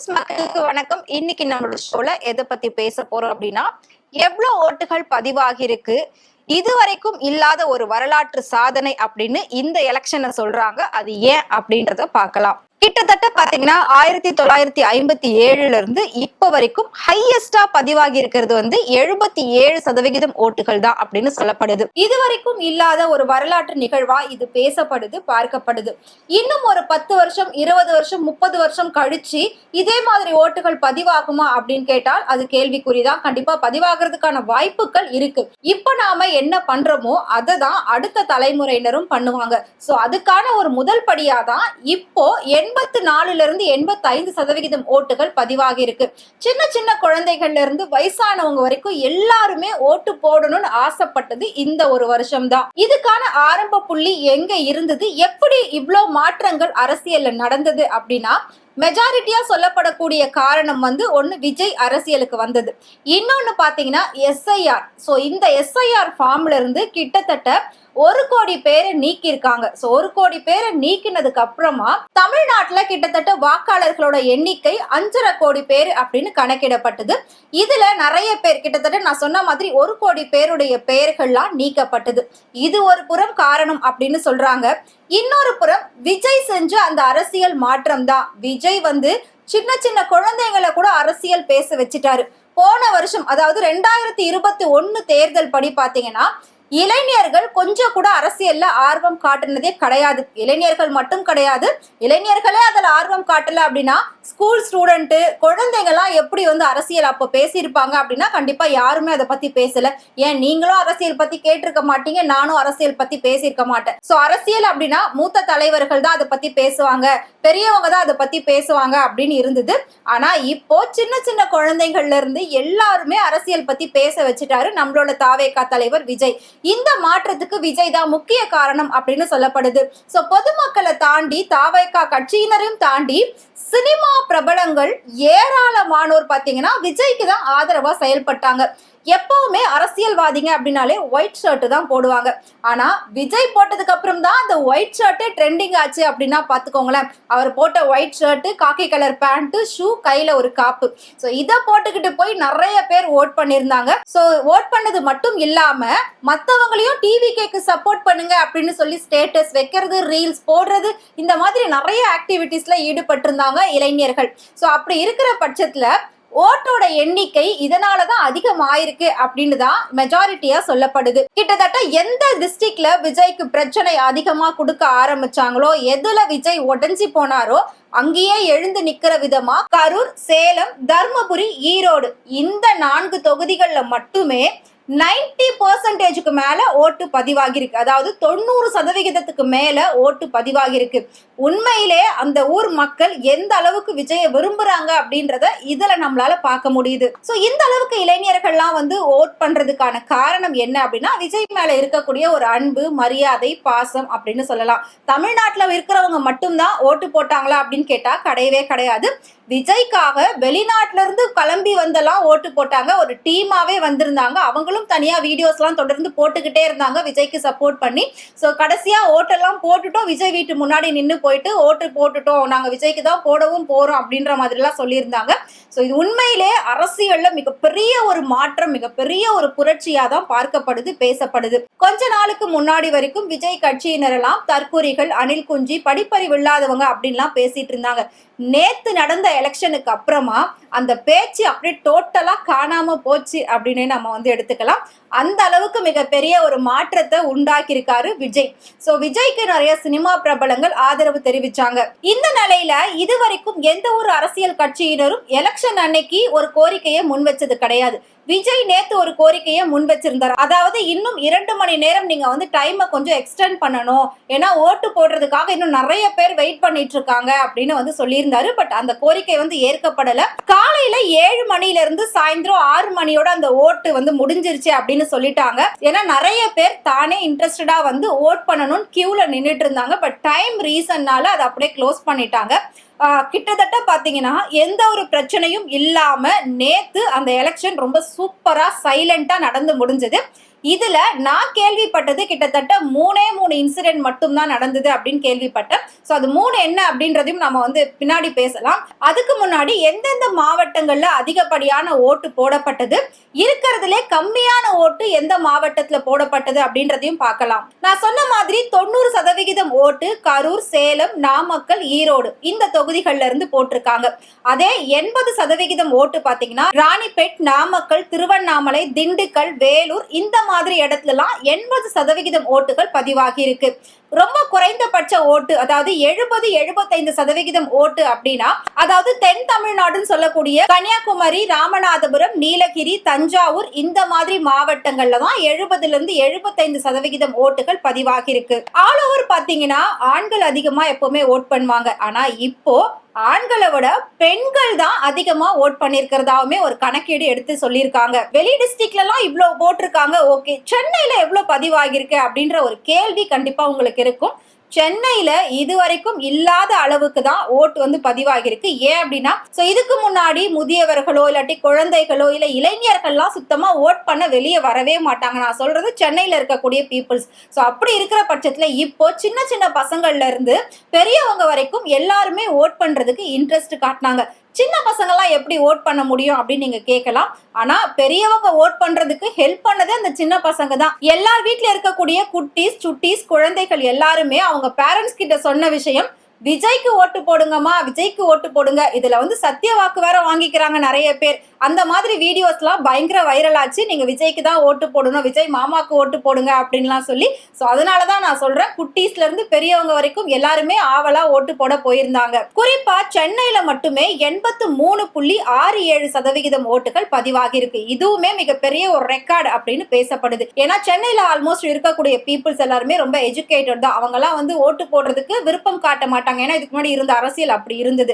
Viewers மக்களுக்கு வணக்கம். இன்னைக்கு நம்மளோட ஷோல எதை பத்தி பேச போறோம் அப்படின்னா, எவ்வளவு ஓட்டுகள் பதிவாகி இருக்கு, இதுவரைக்கும் இல்லாத ஒரு வரலாற்று சாதனை அப்படின்னு இந்த எலெக்ஷனை சொல்றாங்க. அது ஏன் அப்படின்றத பார்க்கலாம். கிட்டத்தட்ட பாத்தீங்கன்னா 1957 இருந்து இப்ப வரைக்கும் ஹையஸ்டா பதிவாகி இருக்கிறது 77% ஓட்டுகள் தான் அப்படின்னு சொல்லப்படுது. இதுவரைக்கும் இல்லாத ஒரு வரலாற்று நிகழ்வா இது பேசப்படுது, பார்க்கப்படுது. இன்னும் ஒரு 10 வருஷம் 20 வருஷம் 30 வருஷம் கழிச்சு இதே மாதிரி ஓட்டுகள் பதிவாகுமா அப்படின்னு கேட்டால் அது கேள்விக்குறிதான். கண்டிப்பா பதிவாகிறதுக்கான வாய்ப்புகள் இருக்கு. இப்ப நாம என்ன பண்றோமோ அதை தான் அடுத்த தலைமுறையினரும் பண்ணுவாங்க. சோ அதுக்கான ஒரு முதல் படியா தான் இப்போ 84 இருந்து 85% ஓட்டுகள் பதிவாகி இருக்கு. சின்ன சின்ன குழந்தைகள்ல இருந்து வயசானவங்க வரைக்கும் எல்லாருமே ஓட்டு போடணும்னு ஆசைப்பட்டது இந்த ஒரு வருஷம் தான். இதுக்கான ஆரம்ப புள்ளி எங்க இருந்தது, எப்படி இவ்வளவு மாற்றங்கள் அரசியல்ல நடந்தது அப்படின்னா, மெஜாரிட்டியா சொல்லப்படக்கூடிய காரணம் ஒன்னு விஜய் அரசியலுக்கு வந்தது. இன்னொன்னு பாத்தீங்கன்னா எஸ்ஐஆர். சோ இந்த எஸ்ஐஆர் ஃபார்ம்ல இருந்து கிட்டத்தட்ட 1 கோடி பேரை நீக்கி இருக்காங்க. சோ 1 கோடி பேரை நீக்கினதுக்கு அப்புறமா தமிழ்நாட்டுல கிட்டத்தட்ட வாக்காளர்களோட எண்ணிக்கை 5.5 கோடி பேர் அப்படின்னு கணக்கிடப்பட்டது. இதுல நிறைய பேர் கிட்டத்தட்ட நான் சொன்ன மாதிரி 1 கோடி பேருடைய பெயர்கள்லாம் நீக்கப்பட்டது. இது ஒரு புறம் காரணம் அப்படின்னு சொல்றாங்க. இன்னொரு புறம் விஜய் செஞ்ச அந்த அரசியல் மாற்றம் தான். விஜய் சின்ன சின்ன குழந்தைங்களை கூட அரசியல் பேச வச்சுட்டாரு. போன வருஷம் அதாவது 2021 தேர்தல் படி பாத்தீங்கன்னா இளைஞர்கள் கொஞ்சம் கூட அரசியல்ல ஆர்வம் காட்டுனதே கிடையாது. இளைஞர்கள் மட்டும் கிடையாது, இளைஞர்களே அதுல ஆர்வம் காட்டல அப்படின்னா ஸ்கூல் ஸ்டூடெண்ட் குழந்தைங்கலாம் எப்படி அரசியல் அப்ப பேசியிருப்பாங்க அப்படின்னா கண்டிப்பா யாருமே அதை பத்தி பேசல. ஏன் நீங்களும் அரசியல் பத்தி கேட்டிருக்க மாட்டீங்க, நானும் அரசியல் பத்தி பேசியிருக்க மாட்டேன். சோ அரசியல் அப்படின்னா மூத்த தலைவர்கள் தான் அதை பத்தி பேசுவாங்க, பெரியவங்க தான் அதை பத்தி பேசுவாங்க அப்படின்னு இருந்தது. ஆனா இப்போ சின்ன சின்ன குழந்தைகள்ல இருந்து எல்லாருமே அரசியல் பத்தி பேச வச்சுட்டாரு நம்மளோட தாவேகா தலைவர் விஜய். இந்த மாற்றத்துக்கு விஜய் தான் முக்கிய காரணம் அப்படின்னு சொல்லப்படுது. சோ பொதுமக்களை தாண்டி தாவேகா கட்சியினரையும் தாண்டி சினிமா பிரபலங்கள் ஏராளமானோர் பாத்தீங்கன்னா விஜய்க்கு தான் ஆதரவா செயல்பட்டாங்க. எப்பவுமே அரசியல்வாதிங்க அப்படின்னாலே ஒயிட் ஷர்ட் தான் போடுவாங்க. ஆனா விஜய் போட்டதுக்கு அப்புறம் தான் அந்த ஒயிட் ஷர்ட்டே ட்ரெண்டிங் ஆச்சு அப்படின்னா பாத்துக்கோங்களேன். அவர் போட்ட ஒயிட் ஷர்ட், காக்கி கலர் பேண்ட், ஷூ, கையில ஒரு காப்பு, சோ இத போட்டுக்கிட்டு போய் நிறைய பேர் ஓட் பண்ணிருந்தாங்க. சோ ஓட் பண்ணது மட்டும் இல்லாம மத்தவங்களையும் டிவிகேக்கு சப்போர்ட் பண்ணுங்க அப்படின்னு சொல்லி ஸ்டேட்டஸ் வைக்கிறது, ரீல்ஸ் போடுறது, இந்த மாதிரி நிறைய ஆக்டிவிட்டிஸ்ல ஈடுபட்டு இருந்தாங்க இளைஞர்கள். சோ அப்படி இருக்கிற பட்சத்துல ஓட்டோட எண்ணிக்கை இதனாலதான் அதிகமாயிருக்கு அப்படின்னு தான் மெஜாரிட்டியா சொல்லப்படுது. கிட்டத்தட்ட எந்த டிஸ்ட்ரிக்ட்ல விஜய்க்கு பிரச்சனை அதிகமா கொடுக்க ஆரம்பிச்சாங்களோ, எதுல விஜய் உடைஞ்சி போனாரோ அங்கேயே எழுந்து நிக்கிற விதமா கரூர், சேலம், தர்மபுரி, ஈரோடு இந்த 4 தொகுதிகள்ல மட்டுமே 90% மேல ஓட்டு பதிவாகி இருக்கு. அதாவது 90% மேல ஓட்டு பதிவாகி இருக்கு. உண்மையிலே அந்த ஊர் மக்கள் எந்த அளவுக்கு விஜய விரும்புறாங்க அப்படின்றத இதுல நம்மளால பார்க்க முடியுது. சோ இந்த அளவுக்கு இளைஞர்கள்லாம் ஓட் பண்றதுக்கான காரணம் என்ன அப்படின்னா விஜய் மேல இருக்கக்கூடிய ஒரு அன்பு, மரியாதை, பாசம் அப்படின்னு சொல்லலாம். தமிழ்நாட்டுல இருக்கிறவங்க மட்டும்தான் ஓட்டு போட்டாங்களா அப்படின்னு கேட்டா கிடையவே கிடையாது. விஜய்க்காக வெளிநாட்டுல இருந்து கிளம்பி வந்தெல்லாம் ஓட்டு போட்டாங்க. ஒரு டீமாவே வந்திருந்தாங்க. அவங்களும் தனியா வீடியோஸ் எல்லாம் தொடர்ந்து போட்டுக்கிட்டே இருந்தாங்க விஜய்க்கு சப்போர்ட் பண்ணி. சோ கடைசியா ஓட்டெல்லாம் போட்டுட்டோம், விஜய் வீட்டு முன்னாடி நின்று போயிட்டு ஓட்டு போட்டுட்டோம், நாங்க விஜய்க்கு தான் போடவும் போறோம் அப்படின்ற மாதிரி எல்லாம் சொல்லியிருந்தாங்க. சோ இது உண்மையிலே அரசியல்ல மிகப்பெரிய ஒரு மாற்றம், மிகப்பெரிய ஒரு புரட்சியா தான் பார்க்கப்படுது, பேசப்படுது. கொஞ்ச நாளுக்கு முன்னாடி வரைக்கும் விஜய் கட்சியினர் எல்லாம் தற்கூரிகள், அணில் குஞ்சி, படிப்பறிவு இல்லாதவங்க அப்படின்லாம் பேசிட்டு இருந்தாங்க. நேத்து நடந்த எலெக்ஷனுக்கு அப்புறமா அந்த பேச்சு அப்படியே டோட்டலா காணாம போச்சு அப்படின்னு நம்ம எடுத்துக்கலாம். அந்த அளவுக்கு மிகப்பெரிய ஒரு மாற்றத்தை உண்டாக்கி இருக்காரு விஜய். சோ விஜய்க்கு நிறைய சினிமா பிரபலங்கள் ஆதரவு தெரிவிச்சாங்க. இந்த நிலையில இதுவரைக்கும் எந்த ஒரு அரசியல் கட்சியினரும் எலெக்ஷன் அன்னைக்கு ஒரு கோரிக்கையை முன் வச்சது கிடையாது. விஜய் நேத்து ஒரு கோரிக்கையை முன் வச்சிருந்தார். அதாவது இன்னும் 2 மணி நேரம் நீங்க டைமை கொஞ்சம் எக்ஸ்டெண்ட் பண்ணணும், ஏன்னா ஓட்டு போடுறதுக்காக இன்னும் நிறைய பேர் வெயிட் பண்ணிட்டு இருக்காங்க அப்படின்னு சொல்லியிருந்தாரு. பட் அந்த கோரிக்கை ஏற்கப்படல. காலையில 7 மணில இருந்து சாயந்தரம் 6 மணியோட அந்த ஓட்டு முடிஞ்சிருச்சு அப்படின்னு சொல்லிட்டாங்க. ஏன்னா நிறைய பேர் தானே இன்ட்ரெஸ்டடா ஓட் பண்ணணும்னு கியூல நின்றுட்டு இருந்தாங்க. பட் டைம் ரீசன்னால அதை அப்படியே க்ளோஸ் பண்ணிட்டாங்க. கிட்டத்தட்ட பாத்தீங்கன்னா எந்த ஒரு பிரச்சனையும் இல்லாம நேத்து அந்த எலெக்ஷன் ரொம்ப சூப்பரா சைலண்டா நடந்து முடிஞ்சது. இதுல நான் கேள்விப்பட்டது கிட்டத்தட்ட 3 இன்சிடென்ட் மட்டும் தான் நடந்தது அப்படின்னு கேள்விப்பட்டேன். சோ அது 3 என்ன அப்படின்றதையும் நம்ம வந்து பின்னாடி பேசலாம். அதுக்கு முன்னாடி எந்தெந்த மாவட்டங்கள்ல அதிகப்படியான ஓட்டு போடப்பட்டது, இருக்கிறதுலே கம்மியான ஓட்டு எந்த மாவட்டத்துல போடப்பட்டது அப்படின்றதையும் பார்க்கலாம். நான் சொன்ன மாதிரி 90% ஓட்டு கரூர், சேலம், நாமக்கல், ஈரோடு இந்த தொகுதிகள்ல இருந்து போட்டிருக்காங்க. அதே 80% ஓட்டு பாத்தீங்கன்னா ராணிப்பேட், நாமக்கல், திருவண்ணாமலை, திண்டுக்கல், வேலூர் இந்த மாதிரி இடத்துல எல்லாம் 80% ஓட்டுகள் பதிவாகி இருக்கு. ரொம்ப குறைந்தபட்ச ஓட்டு, அதாவது 70-75% ஓட்டு அப்படின்னா, அதாவது தென் தமிழ்நாடுன்னு சொல்லக்கூடிய கன்னியாகுமரி, ராமநாதபுரம், நீலகிரி, தஞ்சாவூர் இந்த மாதிரி மாவட்டங்கள்ல தான் 70-75% ஓட்டுகள் பதிவாகி இருக்கு. ஆல் ஓவர் பாத்தீங்கன்னா ஆண்கள் அதிகமா எப்பவுமே ஓட் பண்ணுவாங்க. ஆனா இப்போ ஆண்களை விட பெண்கள் தான் அதிகமா ஓட் பண்ணிருக்கிறதாவுமே ஒரு கணக்கீடு எடுத்து சொல்லியிருக்காங்க. வெளி டிஸ்ட்ரிக்ட்ல எல்லாம் இவ்வளவு போட்டிருக்காங்க, ஓகே, சென்னையில எவ்வளவு பதிவாகிருக்கு அப்படின்ற ஒரு கேள்வி கண்டிப்பா உங்களுக்கு இருக்கும். சென்னையில இதுவரைக்கும் இல்லாத அளவுக்கு தான் ஓட்டு வந்து பதிவாகிருக்கு. ஏன் அப்படின்னா, இதுக்கு முன்னாடி முதியவர்களோ இல்லாட்டி குழந்தைகளோ இல்ல இளைஞர்கள்லாம் சுத்தமா ஓட் பண்ண வெளியே வரவே மாட்டாங்க. நான் சொல்றது சென்னையில இருக்கக்கூடிய பீப்புள்ஸ். அப்படி இருக்கிற பட்சத்துல இப்போ சின்ன சின்ன பசங்கள்ல இருந்து பெரியவங்க வரைக்கும் எல்லாருமே ஓட் பண்றதுக்கு இன்ட்ரெஸ்ட் காட்டினாங்க. சின்ன பசங்கள்லாம் எப்படி ஓட் பண்ண முடியும் அப்படின்னு நீங்க கேட்கலாம். ஆனா பெரியவங்க ஓட் பண்றதுக்கு ஹெல்ப் பண்ணதே அந்த சின்ன பசங்க தான். எல்லார் வீட்டுல இருக்கக்கூடிய குட்டீஸ், சுட்டீஸ், குழந்தைகள் எல்லாருமே அவங்க பேரண்ட்ஸ் கிட்ட சொன்ன விஷயம், விஜய்க்கு ஓட்டு போடுங்கம்மா, விஜய்க்கு ஓட்டு போடுங்க. இதுல வந்து சத்திய வாக்கு வேற வாங்கிக்கிறாங்க நிறைய பேர். அந்த மாதிரி வீடியோஸ் எல்லாம் பயங்கர வைரல் ஆச்சு. நீங்க விஜய்க்கு தான் ஓட்டு போடணும், விஜய் மாமாக்கு ஓட்டு போடுங்க அப்படின்லாம் சொல்லி. அதனாலதான் நான் சொல்றேன், குட்டீஸ்ல இருந்து பெரியவங்க வரைக்கும் எல்லாருமே ஆவலா ஓட்டு போட போயிருந்தாங்க. குறிப்பா சென்னையில மட்டுமே 83.67% ஓட்டுகள் பதிவாகி இருக்கு. இதுவுமே மிகப்பெரிய ஒரு ரெக்கார்டு அப்படின்னு பேசப்படுது. ஏன்னா சென்னையில ஆல்மோஸ்ட் இருக்கக்கூடிய பீப்புள்ஸ் எல்லாருமே ரொம்ப எஜுகேட்டட் தான். அவங்க எல்லாம் வந்து ஓட்டு போடுறதுக்கு விருப்பம் காட்ட மாட்டாங்க. ஏன்னா இதுக்கு முன்னாடி இருந்த அரசியல் அப்படி இருந்தது.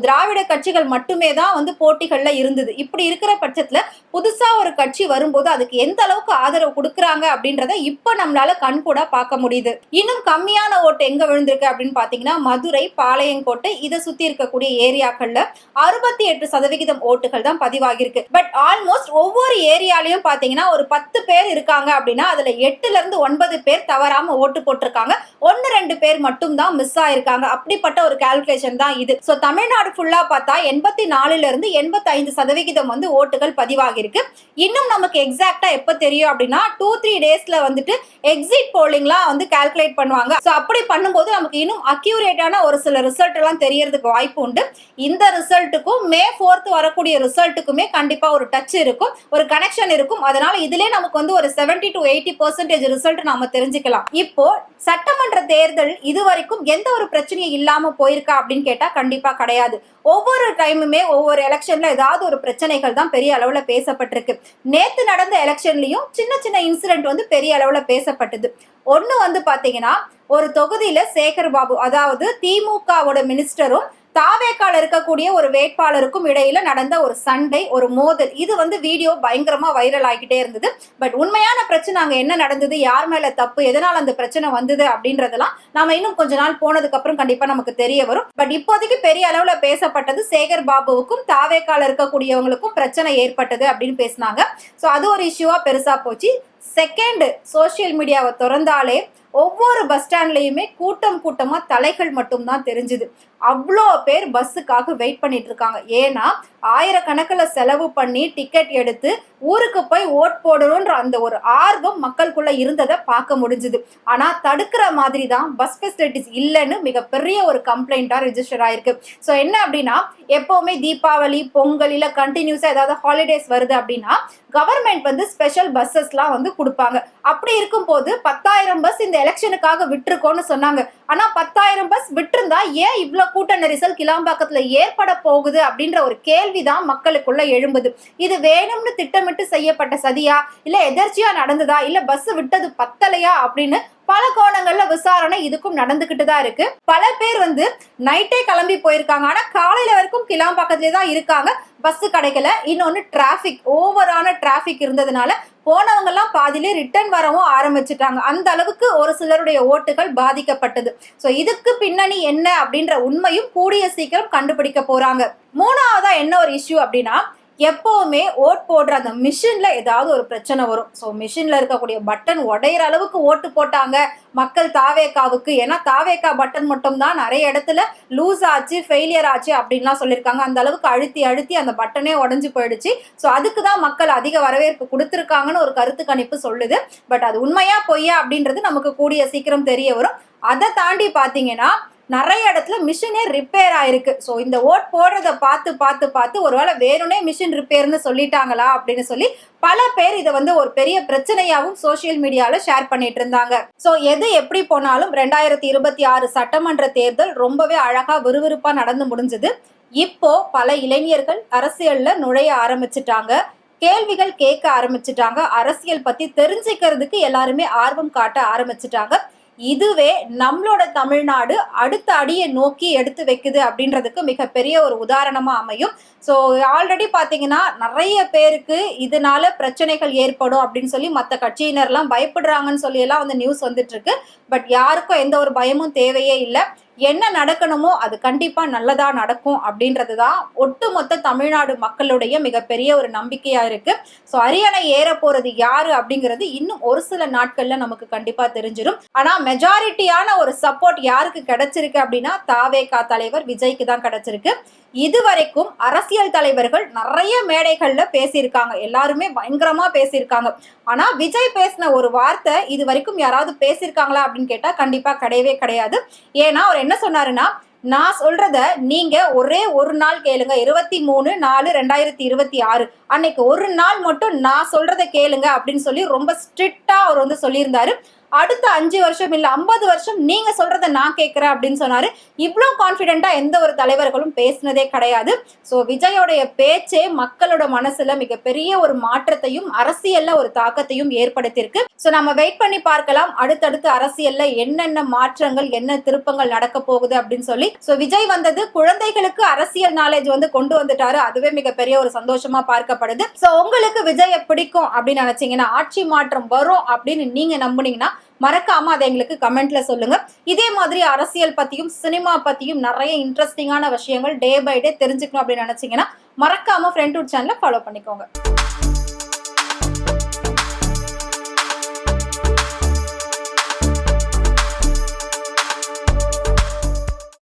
திராவிட கட்சிகள் மட்டுமே தான் வந்து போட்டிகள்ல இருந்தது. இப்படி இருக்கிற பட்சத்துல புதுசா ஒரு கட்சி வரும்போது அதுக்கு எந்த அளவுக்கு ஆதரவு கொடுக்கறாங்க அப்படின்றத இப்ப நம்மளால கண்கூட பார்க்க முடியுது. இன்னும் கம்மியான ஓட்டு எங்க விழுந்திருக்கு அப்படின்னு பாத்தீங்கன்னா, மதுரை, பாளையங்கோட்டை இதை சுத்தி இருக்கக்கூடிய ஏரியாக்கள்ல 68% ஓட்டுகள் தான் பதிவாகி இருக்கு. பட் ஆல்மோஸ்ட் ஒவ்வொரு ஏரியாலையும் பாத்தீங்கன்னா ஒரு 10 பேர் இருக்காங்க அப்படின்னா அதுல 8ல இருந்து 9 பேர் தவறாம ஓட்டு போட்டிருக்காங்க. 1-2 பேர் மட்டும் தான் மிஸ் ஆயிருக்காங்க. அப்படிப்பட்ட ஒரு கால்குலேஷன் தான் இது. தமிழ்நாடு ஃபுல்லா பார்த்தா 84ல இருந்து 85% வந்து ஓட்டுகள் பதிவாகி இருக்கு. இன்னும் நமக்கு எக்ஸாக்ட்டா எப்ப தெரியும் அப்படின்னா 2-3 டேஸ்ல வந்துட்டு எக்ஸிட் போலிங்லாம் வந்து கால்குலேட் பண்ணுவாங்க. அப்படி பண்ணும்போது நமக்கு இன்னும் அக்யூரேட்டான ஒரு சில ரிசல்ட் எல்லாம் தெரியறதுக்கு வாய்ப்பு உண்டு. இந்த ரிசல்ட்டுக்கும் May 4th வரக்கூடிய ரிசல்ட்டுக்குமே கண்டிப்பா ஒரு டச் இருக்கும், ஒரு கனெக்ஷன் இருக்கும். அதனால இதுலயே நமக்கு வந்து ஒரு 70-80% ரிசல்ட் நாம தெரிஞ்சுக்கலாம். இப்போ சட்டமன்ற தேர்தல் இதுவரைக்கும் எந்த ஒரு பிரச்சனையும் இல்லாம போயிருக்கா அப்படின்னு கேட்டா கண்டிப்பா கிடையாது. ஒவ்வொரு டைமுமே ஒவ்வொரு எலெக்ஷன்ல ஏதாவது ஒரு பிரச்சனைகள் தான் பெரிய அளவுல பேசப்பட்டிருக்கு. நேத்து நடந்த எலெக்ஷன்லயும் சின்ன சின்ன இன்சிடென்ட் வந்து பெரிய அளவுல பேசப்பட்டது. ஒண்ணு வந்து பாத்தீங்கன்னா, ஒரு தொகுதியில சேகர் பாபு, அதாவது திமுகவோட மினிஸ்டரும் தாவேக்கால இருக்கக்கூடிய ஒரு வேட்பாளருக்கும் இடையில நடந்த ஒரு சண்டை, ஒரு மோதல். இது வந்து வீடியோ பயங்கரமா வைரல் ஆகிட்டே இருந்தது. பட் உண்மையான பிரச்சனை அங்க என்ன நடந்தது, யார் மேல தப்பு, எதனால அந்த பிரச்சனை வந்தது அப்படின்றதெல்லாம் நாம இன்னும் கொஞ்ச நாள் போனதுக்கு அப்புறம் கண்டிப்பா நமக்கு தெரிய வரும். பட் இப்போதைக்கு பெரிய அளவுல பேசப்பட்டது சேகர் பாபுவுக்கும் தாவேக்கால இருக்கக்கூடியவங்களுக்கும் பிரச்சனை ஏற்பட்டது அப்படின்னு பேசினாங்க. அது ஒரு இஷ்யூவா பெருசா போச்சு. செகண்ட், சோசியல் மீடியாவை திறந்தாலே ஒவ்வொரு பஸ் ஸ்டாண்ட்லயுமே கூட்டமா தலைகள் மட்டும் தான் தெரிஞ்சுது. அவ்வளோ பேர் பஸ்ஸுக்காக வெயிட் பண்ணிட்டு இருக்காங்க. ஏன்னா ஆயிரக்கணக்கில் செலவு பண்ணி டிக்கெட் எடுத்து ஊருக்கு போய் ஓட் போடணும்ன்ற அந்த ஒரு ஆர்வம் மக்களுக்குள்ள இருந்ததை பார்க்க முடிஞ்சுது. ஆனா தடுக்கிற மாதிரி தான் பஸ் ஃபெசிலிட்டிஸ் இல்லைன்னு மிகப்பெரிய ஒரு கம்ப்ளைண்டா ரெஜிஸ்டர் ஆயிருக்கு. என்ன அப்படின்னா, எப்பவுமே தீபாவளி, பொங்கல் இல்ல கண்டினியூஸா ஏதாவது ஹாலிடேஸ் வருது அப்படின்னா கவர்மெண்ட் வந்து ஸ்பெஷல் பஸ்ஸஸ்லாம் வந்து கொடுப்பாங்க. அப்படி இருக்கும் போது 10,000 பஸ் இந்த எலெக்ஷனுக்காக விட்டுருக்கோன்னு சொன்னாங்க. ஆனா 10,000 பஸ் விட்டுருந்தா ஏன் இவ்வளவு கூட்ட நெரிசல் கிளாம்பாக்கத்துல ஏற்பட போகுது அப்படின்ற ஒரு கேள்விதான் மக்களுக்குள்ள எழும்புது. இது வேணும்னு திட்டமிட்டு செய்யப்பட்ட சதியா, இல்ல எதர்ச்சியா நடந்ததா, இல்ல பஸ் விட்டது பத்தலையா அப்படின்னு பல கோணங்கள்ல விசாரணை இதுக்கும் நடந்துகிட்டு தான் இருக்கு. பல பேர் வந்து நைட்டே கிளம்பி போயிருக்காங்க. ஆனா காலையில வரைக்கும் கிளாம்பாக்கத்திலே தான் இருக்காங்க. பஸ் கிடைக்கல. இன்னொன்னு டிராபிக், ஓவரான டிராபிக் இருந்ததுனால போனவங்க எல்லாம் பாதியிலே ரிட்டர்ன் வரவும் ஆரம்பிச்சுட்டாங்க. அந்த அளவுக்கு ஒரு சிலருடைய ஓட்டுகள் பாதிக்கப்பட்டது. இதுக்கு பின்னணி என்ன அப்படின்ற உண்மையும் கூடிய சீக்கிரம் கண்டுபிடிக்க போறாங்க. மூணாவதா என்ன ஒரு இஷ்யூ அப்படின்னா, எப்பவுமே ஓட் போடுற அந்த மிஷின்ல ஏதாவது ஒரு பிரச்சனை வரும். ஸோ மிஷின்ல இருக்கக்கூடிய பட்டன் உடையிற அளவுக்கு ஓட்டு போட்டாங்க மக்கள் தாவேகாவுக்கு. ஏன்னா தாவேகா பட்டன் மட்டும் தான் நிறைய இடத்துல லூஸ் ஆச்சு, ஃபெயிலியர் ஆச்சு அப்படின்லாம் சொல்லியிருக்காங்க. அந்த அளவுக்கு அழுத்தி அழுத்தி அந்த பட்டனே உடஞ்சு போயிடுச்சு. ஸோ அதுக்கு தான் மக்கள் அதிக வரவேற்பு கொடுத்துருக்காங்கன்னு ஒரு கருத்து கணிப்பு சொல்லுது. பட் அது உண்மையா பொய்யா அப்படின்றது நமக்கு கூடிய சீக்கிரம் தெரிய வரும். அதை தாண்டி பார்த்தீங்கன்னா நிறைய இடத்துல மிஷினே ரிப்பேர் ஆயிருக்கு. ஸோ இந்த ஓட் போடுறத பார்த்து பார்த்து பார்த்து ஒருவேளை வேணும்னே மிஷின் ரிப்பேர்னு சொல்லிட்டாங்களா அப்படின்னு சொல்லி பல பேர் இதை ஒரு பெரிய பிரச்சனையாவும் சோசியல் மீடியால ஷேர் பண்ணிட்டு இருந்தாங்க. ஸோ எது எப்படி போனாலும் 2026 சட்டமன்ற தேர்தல் ரொம்பவே அழகா விறுவிறுப்பா நடந்து முடிஞ்சது. இப்போ பல இளைஞர்கள் அரசியல்ல நுழைய ஆரம்பிச்சுட்டாங்க, கேள்விகள் கேட்க ஆரம்பிச்சுட்டாங்க, அரசியல் பத்தி தெரிஞ்சுக்கிறதுக்கு எல்லாருமே ஆர்வம் காட்ட ஆரம்பிச்சுட்டாங்க. இதுவே நம்மளோட தமிழ்நாடு அடுத்த அடியை நோக்கி எடுத்து வைக்குது அப்படின்றதுக்கு மிகப்பெரிய ஒரு உதாரணமா அமையும். ஸோ ஆல்ரெடி பார்த்தீங்கன்னா நிறைய பேருக்கு இதனால பிரச்சனைகள் ஏற்படும் அப்படின்னு சொல்லி மற்ற கட்சியினர்லாம் பயப்படுறாங்கன்னு சொல்லி எல்லாம் நியூஸ் வந்துட்டு இருக்கு. பட் யாருக்கும் எந்த ஒரு பயமும் தேவையே இல்லை. என்ன நடக்கணுமோ அது கண்டிப்பா நல்லதா நடக்கும் அப்படின்றது தான் ஒட்டுமொத்த தமிழ்நாடு மக்களுடைய மிகப்பெரிய ஒரு நம்பிக்கையா இருக்கு. ஸோ அரியணை ஏற போறது யாரு அப்படிங்கிறது இன்னும் ஒரு சில நாட்கள்ல நமக்கு கண்டிப்பா தெரிஞ்சிடும். ஆனா மெஜாரிட்டியான ஒரு சப்போர்ட் யாருக்கு கிடைச்சிருக்கு அப்படின்னா தாவேகா தலைவர் விஜய்க்கு தான் கிடைச்சிருக்கு. இதுவரைக்கும் அரசியல் தலைவர்கள் நிறைய மேடைகள்ல பேசியிருக்காங்க, எல்லாருமே பயங்கரமா பேசியிருக்காங்க. ஆனா விஜய் பேசின ஒரு வார்த்தை இது வரைக்கும் யாராவது பேசியிருக்காங்களா அப்படின்னு கேட்டா கண்டிப்பா கிடையவே கிடையாது. ஏன்னா அவர் என்ன சொன்னாருன்னா, நான் சொல்றத நீங்க ஒரே ஒரு நாள் கேளுங்க, 23/4/2026 அன்னைக்கு ஒரு நாள் மட்டும் நான் சொல்றத கேளுங்க அப்படின்னு சொல்லி ரொம்ப ஸ்ட்ரிக்டா அவர் சொல்லியிருந்தாரு. அடுத்த 5 வருஷம் இல்ல 50 வருஷம் நீங்க சொல்றத நான் கேட்கிறேன் அப்படின்னு சொன்னாரு. இவ்வளோ கான்பிடென்டா எந்த ஒரு தலைவர்களும் பேசினதே கிடையாது. ஸோ விஜயோடைய பேச்சே மக்களோட மனசுல மிகப்பெரிய ஒரு மாற்றத்தையும் அரசியல்ல ஒரு தாக்கத்தையும் ஏற்படுத்தியிருக்கு. ஸோ நம்ம வெயிட் பண்ணி பார்க்கலாம் அடுத்தடுத்து அரசியல்ல என்னென்ன மாற்றங்கள் என்ன திருப்பங்கள் நடக்க போகுது அப்படின்னு சொல்லி. ஸோ விஜய் வந்தது குழந்தைகளுக்கு அரசியல் நாலேஜ் கொண்டு வந்துட்டாரு. அதுவே மிகப்பெரிய ஒரு சந்தோஷமா பார்க்கப்படுது. ஸோ உங்களுக்கு விஜய பிடிக்கும் அப்படின்னு நினைச்சீங்கன்னா, ஆட்சி மாற்றம் வரும் அப்படின்னு நீங்க நம்புனீங்கன்னா மறக்காம அதை எங்களுக்கு கமெண்ட்ல சொல்லுங்க. இதே மாதிரி அரசியல் பத்தியும் சினிமா பத்தியும் நிறைய இன்ட்ரெஸ்டிங்கான விஷயங்கள் டே பை டே தெரிஞ்சுக்கணும் அப்படின்னு நினைச்சீங்கன்னா மறக்காம ஃப்ரெண்ட்வுட் சேனலை ஃபாலோ பண்ணிக்கோங்க.